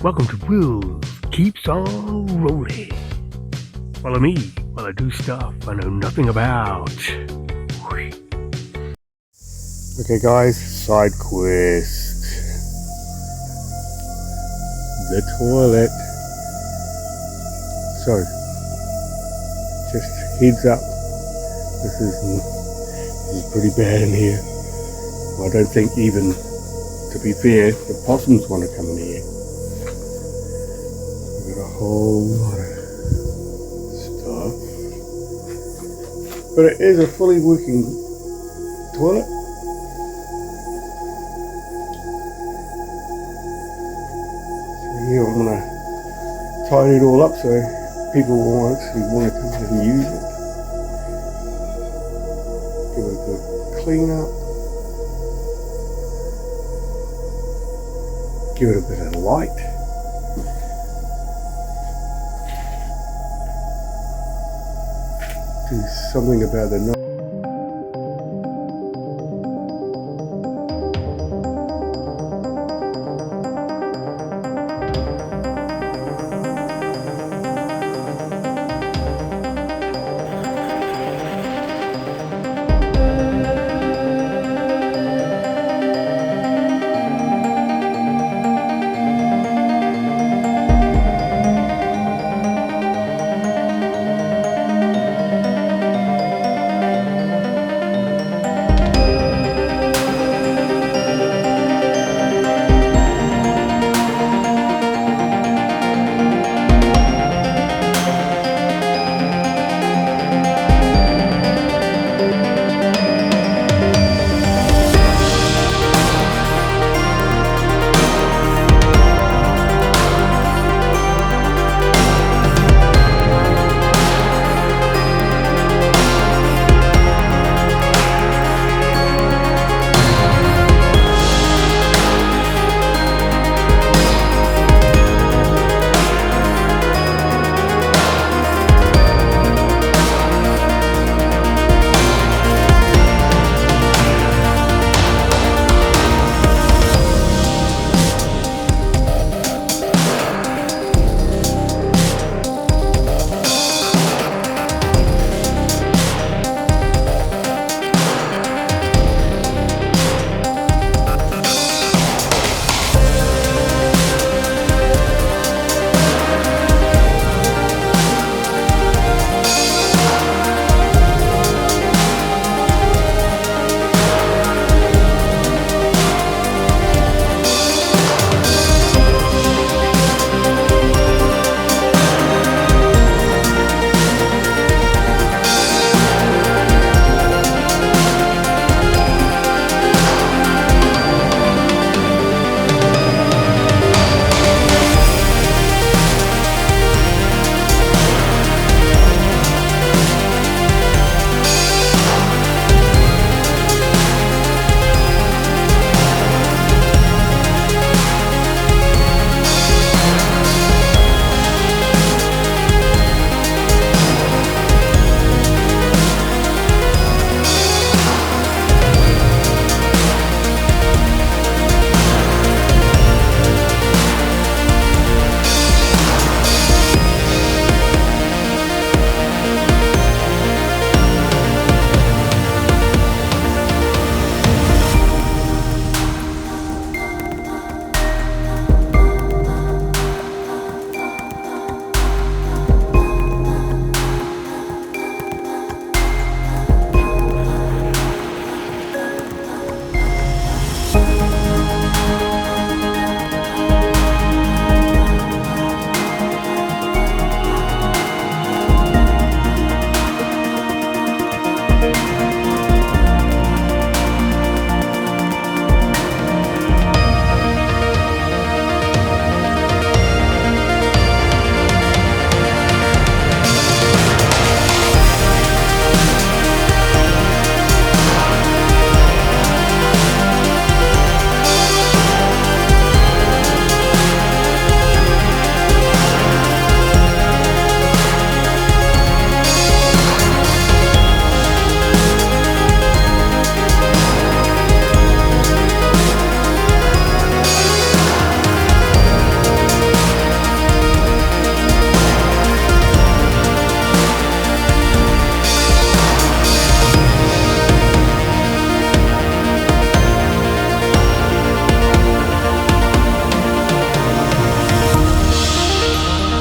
Welcome to Willz Keeps on Rolling. Follow me while I do stuff I know nothing about. Okay guys, side quest. The toilet. So, just heads up. This is pretty bad in here. I don't think even, to be fair, the possums want to come in here. We've got a whole lot of stuff. But it is a fully working toilet. So here I'm going to tidy it all up so people will actually want to come and use it. Give it a good clean up. Give it a bit of light. Do something about the noise.